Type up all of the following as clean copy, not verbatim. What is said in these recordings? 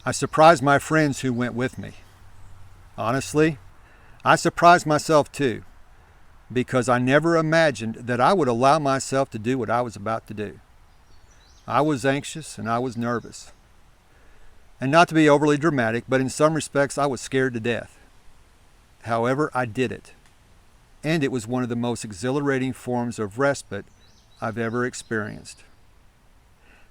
I surprised my friends who went with me. Honestly, I surprised myself too, because I never imagined that I would allow myself to do what I was about to do. I was anxious and I was nervous. And not to be overly dramatic, but in some respects I was scared to death. However, I did it. And it was one of the most exhilarating forms of respite I've ever experienced.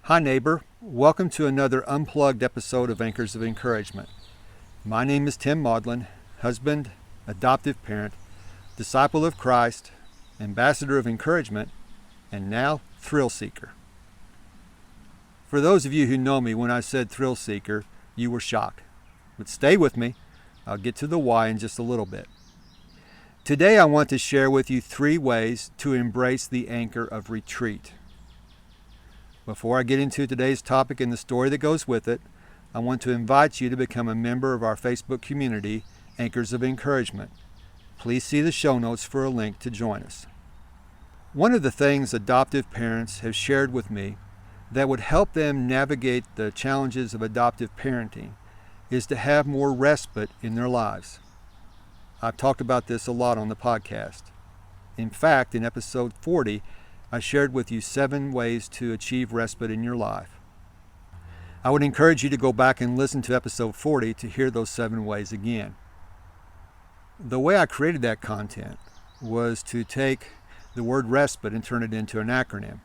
Hi neighbor, welcome to another unplugged episode of Anchors of Encouragement. My name is Tim Maudlin, husband, adoptive parent, disciple of Christ, ambassador of encouragement, and now thrill seeker. For those of you who know me, when I said thrill seeker, you were shocked. But stay with me. I'll get to the why in just a little bit. Today I want to share with you 3 ways to embrace the anchor of retreat. Before I get into today's topic and the story that goes with it, I want to invite you to become a member of our Facebook community, Anchors of Encouragement. Please see the show notes for a link to join us. One of the things adoptive parents have shared with me that would help them navigate the challenges of adoptive parenting is to have more respite in their lives. I've talked about this a lot on the podcast. In fact, in episode 40, I shared with you 7 ways to achieve respite in your life. I would encourage you to go back and listen to episode 40 to hear those 7 ways again. The way I created that content was to take the word respite and turn it into an acronym.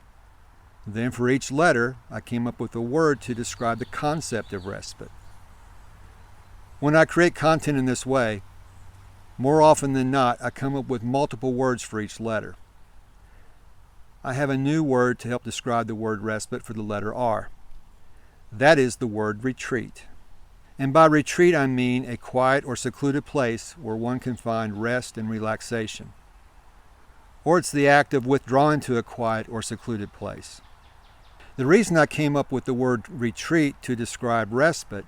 Then for each letter, I came up with a word to describe the concept of respite. When I create content in this way, more often than not, I come up with multiple words for each letter. I have a new word to help describe the word respite for the letter R. That is the word retreat. And by retreat, I mean a quiet or secluded place where one can find rest and relaxation. Or it's the act of withdrawing to a quiet or secluded place. The reason I came up with the word retreat to describe respite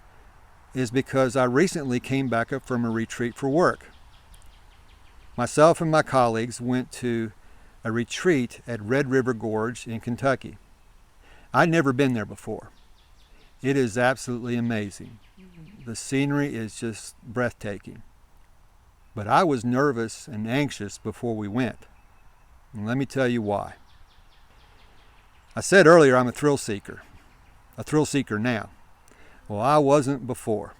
is because I recently came back up from a retreat for work. Myself and my colleagues went to a retreat at Red River Gorge in Kentucky. I'd never been there before. It is absolutely amazing. The scenery is just breathtaking. But I was nervous and anxious before we went. And let me tell you why. I said earlier I'm a thrill seeker now. Well, I wasn't before.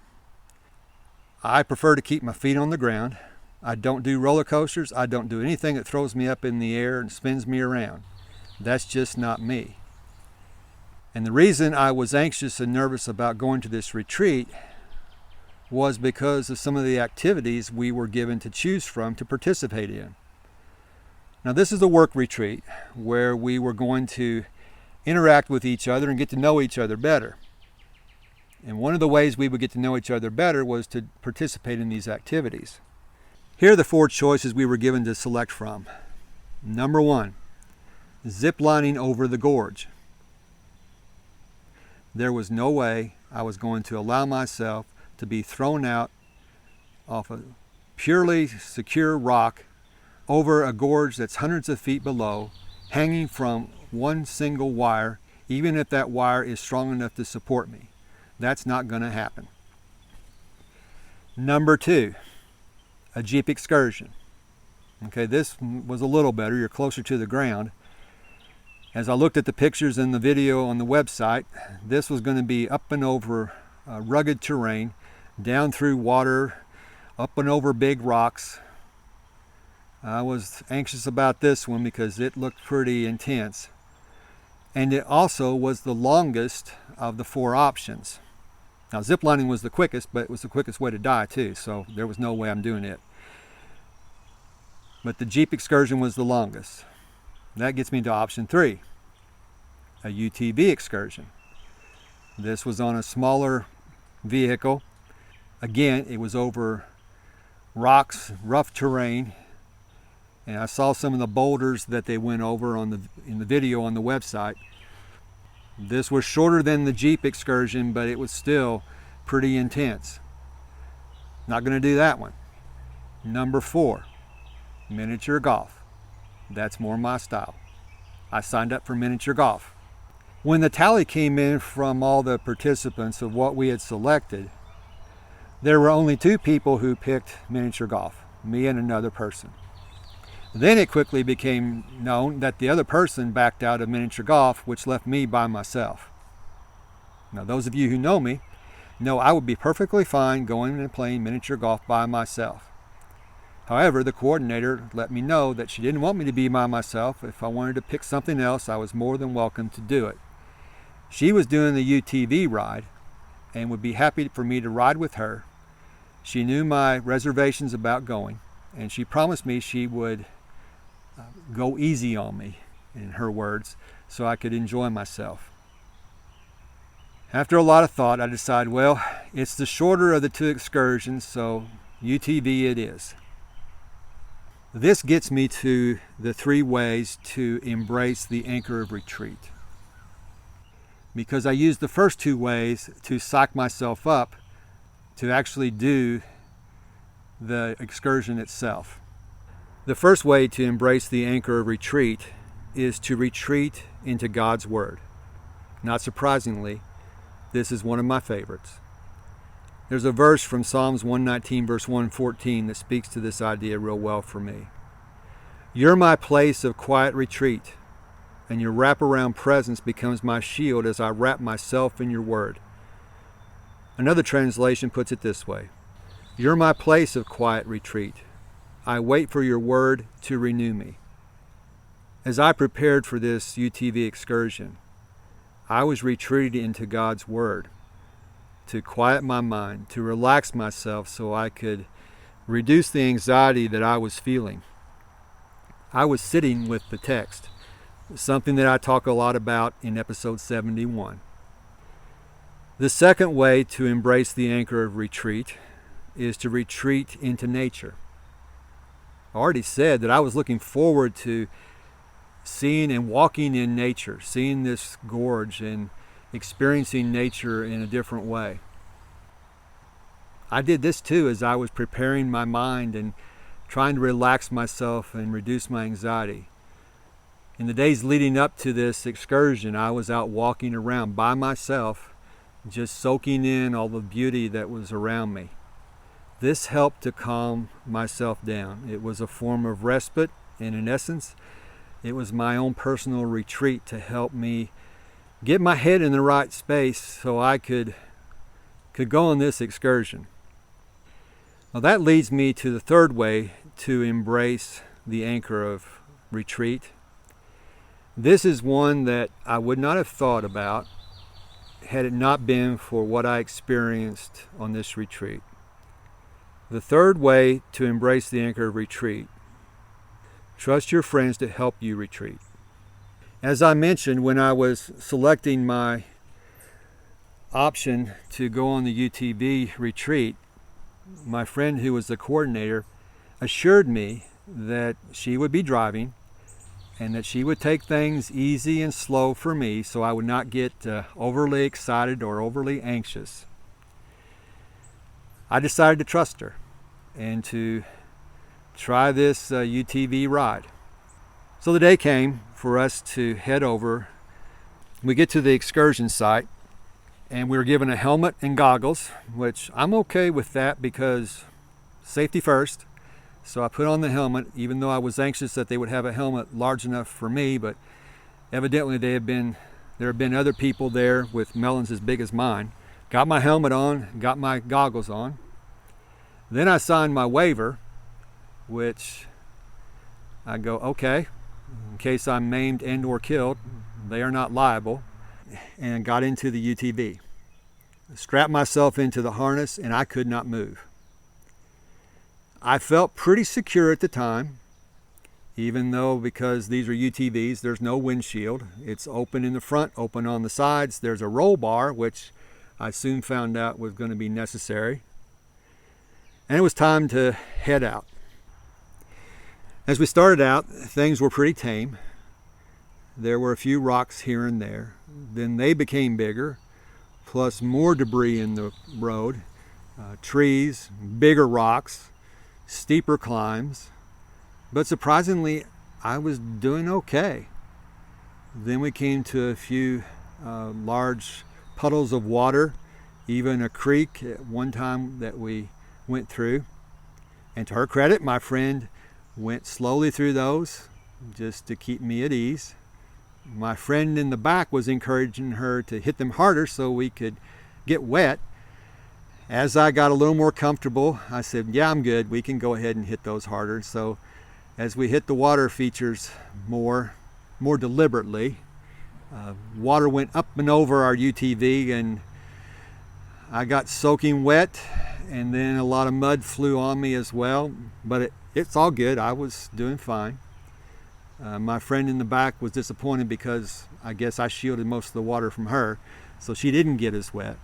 I prefer to keep my feet on the ground. I don't do roller coasters. I don't do anything that throws me up in the air and spins me around. That's just not me. And the reason I was anxious and nervous about going to this retreat was because of some of the activities we were given to choose from to participate in. Now, this is a work retreat where we were going to interact with each other and get to know each other better. And one of the ways we would get to know each other better was to participate in these activities. Here are the 4 choices we were given to select from. Number 1, zip lining over the gorge. There was no way I was going to allow myself to be thrown out off a purely secure rock over a gorge that's hundreds of feet below, hanging from one single wire, even if that wire is strong enough to support me. That's not going to happen. Number 2, a Jeep excursion. Okay, this was a little better. You're closer to the ground. As I looked at the pictures and the video on the website, this was going to be up and over rugged terrain, down through water, up and over big rocks. I was anxious about this one because it looked pretty intense. And it also was the longest of the 4 options. Now, ziplining was the quickest, but it was the quickest way to die too, so there was no way I'm doing it. But the Jeep excursion was the longest. That gets me to option 3, a UTV excursion. This was on a smaller vehicle. Again, it was over rocks, rough terrain, and I saw some of the boulders that they went over in the video on the website. This was shorter than the Jeep excursion, but it was still pretty intense. Not going to do that one. Number 4, miniature golf. That's more my style. I signed up for miniature golf. When the tally came in from all the participants of what we had selected, there were only 2 people who picked miniature golf, me and another person. Then it quickly became known that the other person backed out of miniature golf, which left me by myself. Now, those of you who know me know I would be perfectly fine going and playing miniature golf by myself. However, the coordinator let me know that she didn't want me to be by myself. If I wanted to pick something else, I was more than welcome to do it. She was doing the UTV ride and would be happy for me to ride with her. She knew my reservations about going, and she promised me she would go easy on me, in her words, so I could enjoy myself. After a lot of thought, I decided, well, it's the shorter of the 2 excursions, so UTV it is. This gets me to the 3 ways to embrace the anchor of retreat. Because I used the first 2 ways to psych myself up to actually do the excursion itself. The first way to embrace the anchor of retreat is to retreat into God's Word. Not surprisingly, this is one of my favorites. There's a verse from Psalms 119 verse 114 that speaks to this idea real well for me. You're my place of quiet retreat, and your wraparound presence becomes my shield as I wrap myself in your word. Another translation puts it this way. You're my place of quiet retreat. I wait for your word to renew me. As I prepared for this UTV excursion, I was retreating into God's word to quiet my mind, to relax myself so I could reduce the anxiety that I was feeling. I was sitting with the text, something that I talk a lot about in episode 71. The second way to embrace the anchor of retreat is to retreat into nature. I already said that I was looking forward to seeing and walking in nature, seeing this gorge and experiencing nature in a different way. I did this too as I was preparing my mind and trying to relax myself and reduce my anxiety. In the days leading up to this excursion, I was out walking around by myself, just soaking in all the beauty that was around me. This helped to calm myself down. It was a form of respite, and in essence, it was my own personal retreat to help me get my head in the right space so I could go on this excursion. Well, that leads me to the third way to embrace the anchor of retreat. This is one that I would not have thought about had it not been for what I experienced on this retreat. The third way to embrace the anchor of retreat: trust your friends to help you retreat. As I mentioned, when I was selecting my option to go on the UTV retreat, my friend who was the coordinator assured me that she would be driving and that she would take things easy and slow for me so I would not get overly excited or overly anxious. I decided to trust her and to try this UTV ride. So the day came for us to head over. We get to the excursion site and we were given a helmet and goggles, which I'm okay with that because safety first. So I put on the helmet, even though I was anxious that they would have a helmet large enough for me, but evidently there have been other people there with melons as big as mine. Got my helmet on, got my goggles on. Then I signed my waiver, which I go, okay, in case I'm maimed and or killed, they are not liable, and got into the UTV. Strapped myself into the harness and I could not move. I felt pretty secure at the time, even though because these are UTVs, there's no windshield. It's open in the front, open on the sides. There's a roll bar, which I soon found out was going to be necessary. And it was time to head out. As we started out, things were pretty tame. There were a few rocks here and there. Then they became bigger, plus more debris in the road, trees, bigger rocks, steeper climbs. But surprisingly, I was doing okay. Then we came to a few large puddles of water, even a creek at one time that we went through. And to her credit, my friend went slowly through those just to keep me at ease. My friend in the back was encouraging her to hit them harder so we could get wet. As I got a little more comfortable, I said, yeah, I'm good. We can go ahead and hit those harder. So as we hit the water features more deliberately, water went up and over our UTV, and I got soaking wet, and then a lot of mud flew on me as well. But it's all good. I was doing fine. My friend in the back was disappointed because I guess I shielded most of the water from her, so she didn't get as wet.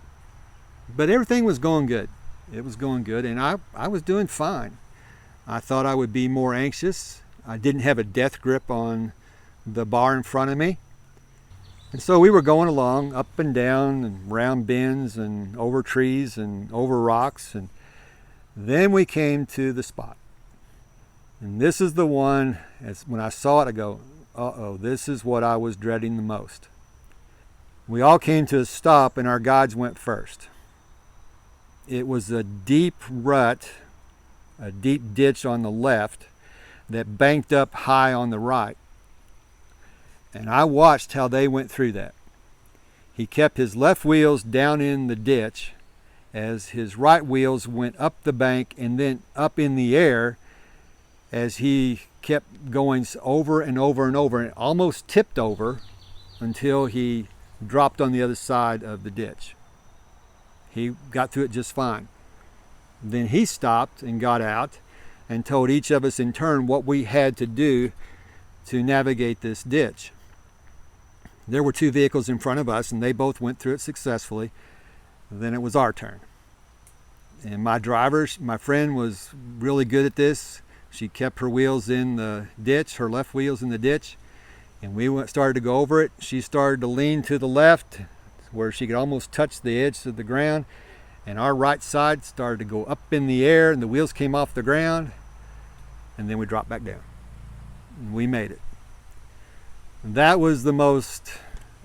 But everything was going good. It was going good, and I was doing fine. I thought I would be more anxious. I didn't have a death grip on the bar in front of me. And so we were going along up and down and round bends and over trees and over rocks, and then we came to the spot. And this is the one, when I saw it, I go, uh-oh, this is what I was dreading the most. We all came to a stop, and our guides went first. It was a deep rut, a deep ditch on the left that banked up high on the right. And I watched how they went through that. He kept his left wheels down in the ditch as his right wheels went up the bank and then up in the air as he kept going over and over and over, and almost tipped over until he dropped on the other side of the ditch. He got through it just fine. Then he stopped and got out and told each of us in turn what we had to do to navigate this ditch. There were two vehicles in front of us, and they both went through it successfully. Then it was our turn. And my friend was really good at this. She kept her wheels in the ditch, her left wheels in the ditch, and we started to go over it. She started to lean to the left where she could almost touch the edge of the ground, and our right side started to go up in the air, and the wheels came off the ground, and then we dropped back down. And we made it. That was the most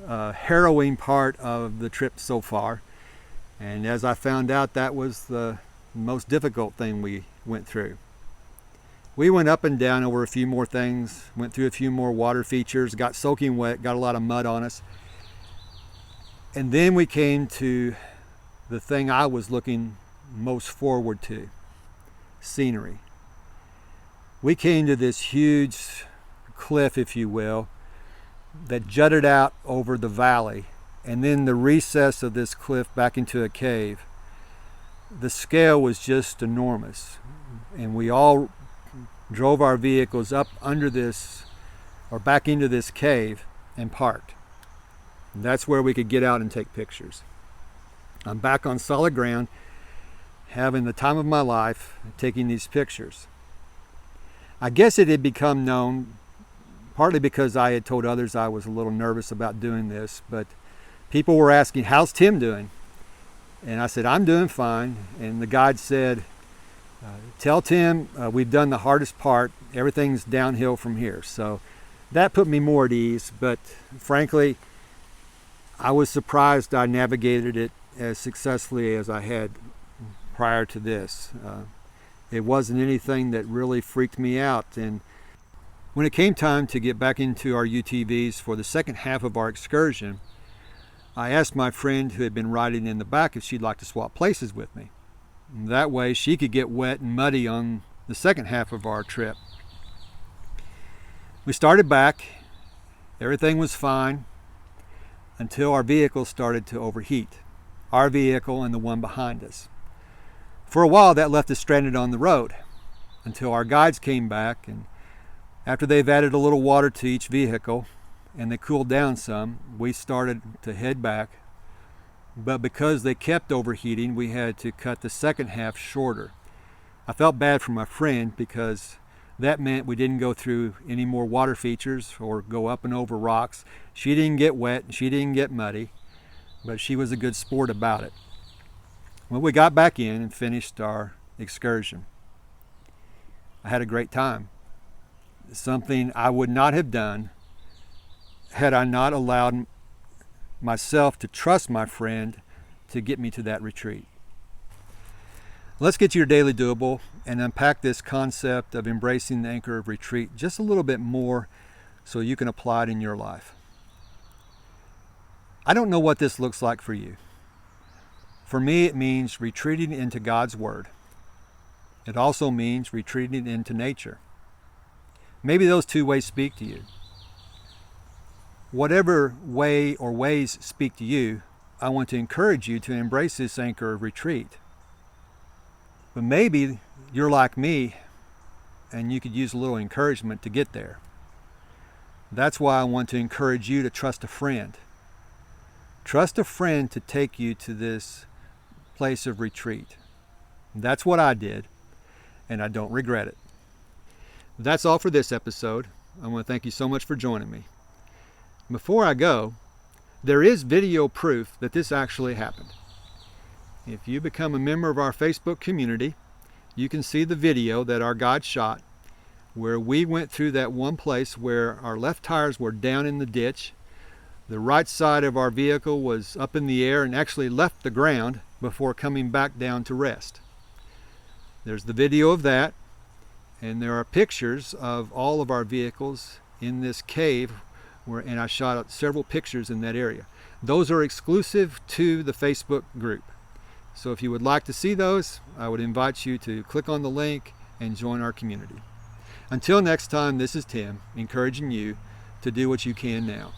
harrowing part of the trip so far, and as I found out, that was the most difficult thing we went through. We went up and down over a few more things, went through a few more water features, got soaking wet, got a lot of mud on us. And then we came to the thing I was looking most forward to, scenery. We came to this huge cliff, if you will, that jutted out over the valley, and then the recess of this cliff back into a cave. The scale was just enormous, and we all drove our vehicles up under this, or back into this cave, and parked. And that's where we could get out and take pictures. I'm back on solid ground, having the time of my life, taking these pictures. I guess it had become known, partly because I had told others I was a little nervous about doing this, but people were asking, how's Tim doing? And I said, I'm doing fine. And the guide said, tell Tim we've done the hardest part. Everything's downhill from here. So that put me more at ease, but frankly, I was surprised I navigated it as successfully as I had prior to this. It wasn't anything that really freaked me out. And when it came time to get back into our UTVs for the second half of our excursion, I asked my friend who had been riding in the back if she'd like to swap places with me. And that way she could get wet and muddy on the second half of our trip. We started back. Everything was fine until our vehicle started to overheat. Our vehicle and the one behind us. For a while that left us stranded on the road until our guides came back, and after they've added a little water to each vehicle and they cooled down some, we started to head back. But because they kept overheating, we had to cut the second half shorter. I felt bad for my friend because that meant we didn't go through any more water features or go up and over rocks. She didn't get wet, she didn't get muddy, but she was a good sport about it. Well, we got back in and finished our excursion. I had a great time. Something I would not have done had I not allowed myself to trust my friend to get me to that retreat. Let's get to your daily doable and unpack this concept of embracing the anchor of retreat just a little bit more so you can apply it in your life. I don't know what this looks like for you. For me, it means retreating into God's Word. It also means retreating into nature. Maybe those two ways speak to you. Whatever way or ways speak to you, I want to encourage you to embrace this anchor of retreat. But maybe you're like me and you could use a little encouragement to get there. That's why I want to encourage you to trust a friend. Trust a friend to take you to this place of retreat. That's what I did, and I don't regret it. That's all for this episode. I want to thank you so much for joining me. Before I go, there is video proof that this actually happened. If you become a member of our Facebook community, you can see the video that our guide shot where we went through that one place where our left tires were down in the ditch. The right side of our vehicle was up in the air and actually left the ground before coming back down to rest. There's the video of that, and there are pictures of all of our vehicles in this cave and I shot several pictures in that area. Those are exclusive to the Facebook group. So if you would like to see those, I would invite you to click on the link and join our community. Until next time, this is Tim, encouraging you to do what you can now.